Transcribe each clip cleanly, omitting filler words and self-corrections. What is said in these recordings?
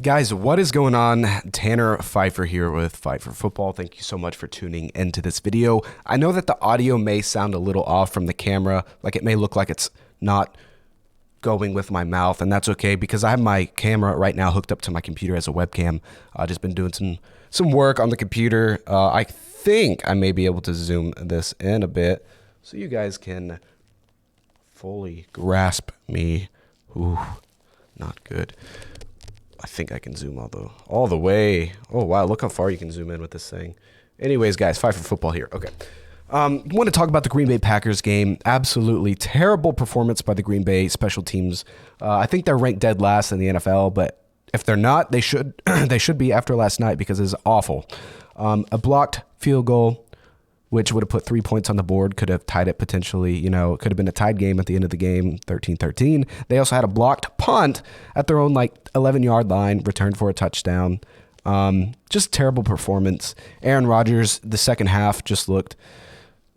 Guys, what is going on? Tanner Pfeiffer here with Pfeiffer Football. Thank you so much for tuning into this video. I know that the audio may sound a little off from the camera, like it may look like it's not going with my mouth, and that's okay because I have my camera right now hooked up to my computer as a webcam. I've just been doing some work on the computer. I think I may be able to zoom this in a bit so you guys can fully grasp me. Ooh, not good. I think I can zoom all the way. Oh, wow. Look how far you can zoom in with this thing. Anyways, guys, Pfeiffer Football here. Okay. Want to talk about the Green Bay Packers game. Absolutely terrible performance by the Green Bay special teams. I think they're ranked dead last in the NFL, but if they're not, they should they should be after last night because it's awful. A blocked field goal, which would have put 3 points on the board, could have tied it potentially. You know, it could have been a tied game at the end of the game, 13-13. They also had a blocked punt at their own 11-yard line, returned for a touchdown. Just terrible performance. Aaron Rodgers, the second half just looked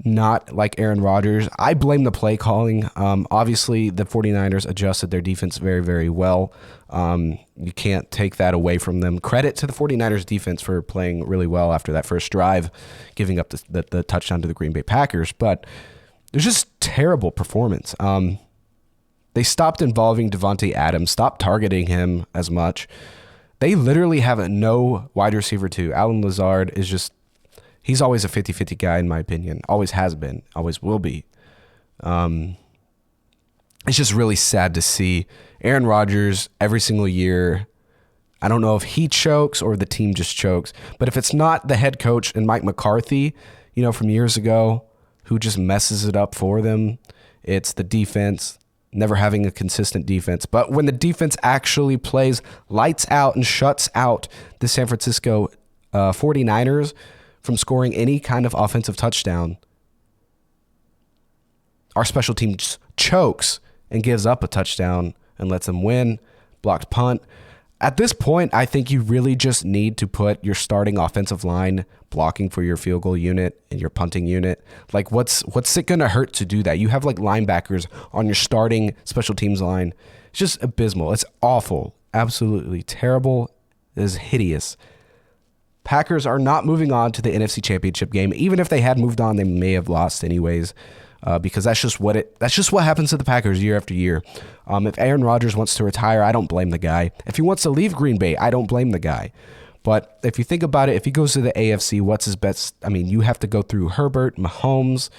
not like Aaron Rodgers. I blame the play calling. Obviously, the 49ers adjusted their defense very, very well. You can't take that away from them. Credit to the 49ers defense for playing really well after that first drive, giving up the touchdown to the Green Bay Packers. But there's just terrible performance. They stopped involving Devontae Adams, stopped targeting him as much. They literally have no wide receiver too. Allen Lazard is just, he's always a 50-50 guy in my opinion. Always has been, always will be. It's just really sad to see Aaron Rodgers every single year. I don't know if he chokes or the team just chokes, but if it's not the head coach and Mike McCarthy, you know, from years ago, who just messes it up for them, it's the defense, never having a consistent defense. But when the defense actually plays lights out and shuts out the San Francisco 49ers from scoring any kind of offensive touchdown, our special team just chokes and gives up a touchdown and lets them win. Blocked punt. At this point, I think you really just need to put your starting offensive line blocking for your field goal unit and your punting unit. Like, what's it going to hurt to do that? You have linebackers on your starting special teams line. It's just abysmal. It's awful. Absolutely terrible. It is hideous. Packers are not moving on to the NFC Championship game. Even if they had moved on, they may have lost anyways. Because that's just what happens to the Packers year after year. If Aaron Rodgers wants to retire, I don't blame the guy. If he wants to leave Green Bay, I don't blame the guy. But if you think about it, if he goes to the AFC, what's his best? I mean, you have to go through Herbert, Mahomes.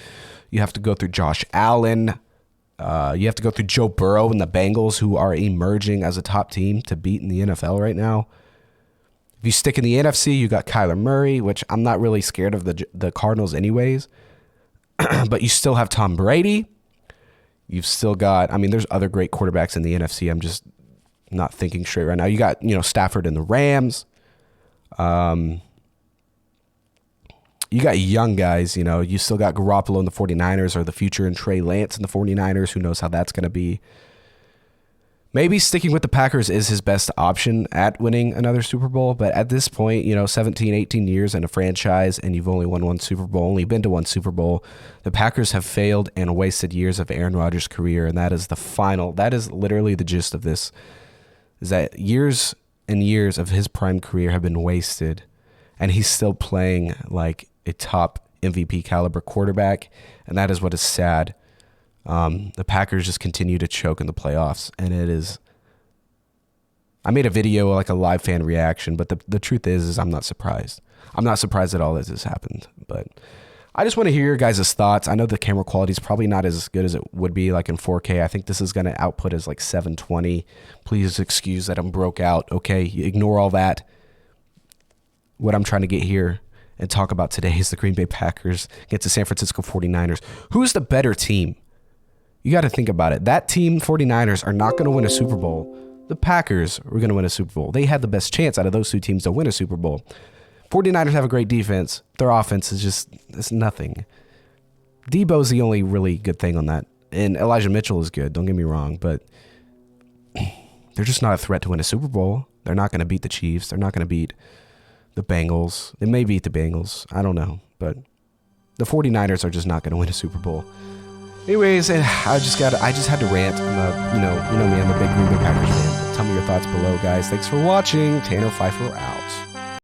You have to go through Josh Allen. You have to go through Joe Burrow and the Bengals, who are emerging as a top team to beat in the NFL right now. If you stick in the NFC, you got Kyler Murray, which I'm not really scared of the Cardinals anyways. But you still have Tom Brady. You've still got, I mean, there's other great quarterbacks in the NFC. I'm just not thinking straight right now. You got, Stafford and the Rams. You got young guys, you still got Garoppolo and the 49ers, or the future and Trey Lance and the 49ers. Who knows how that's going to be. Maybe sticking with the Packers is his best option at winning another Super Bowl. But at this point, 17, 18 years in a franchise, and you've only won one Super Bowl, only been to one Super Bowl. The Packers have failed and wasted years of Aaron Rodgers' career. And that is literally the gist of this, is that years and years of his prime career have been wasted. And he's still playing like a top MVP caliber quarterback. And that is what is sad. The Packers just continue to choke in the playoffs, and it is. I made a video, like a live fan reaction, but the truth is I'm not surprised. I'm not surprised at all that this happened, but I just want to hear your guys' thoughts. I know the camera quality is probably not as good as it would be like in 4K. I think this is going to output as like 720. Please excuse that I'm broke out. Okay, ignore all that. What I'm trying to get here and talk about today is the Green Bay Packers against the San Francisco 49ers. Who's the better team? You got to think about it. That team, 49ers, are not going to win a Super Bowl. The Packers were going to win a Super Bowl. They had the best chance out of those two teams to win a Super Bowl. 49ers have a great defense. Their offense is it's nothing. Debo's the only really good thing on that. And Elijah Mitchell is good, don't get me wrong, but they're just not a threat to win a Super Bowl. They're not going to beat the Chiefs. They're not going to beat the Bengals. They may beat the Bengals. I don't know. But the 49ers are just not going to win a Super Bowl. Anyways, and I just had to rant. You know me, I'm a big Green Bay Packers fan. Tell me your thoughts below, guys. Thanks for watching. Tanner Pfeiffer out.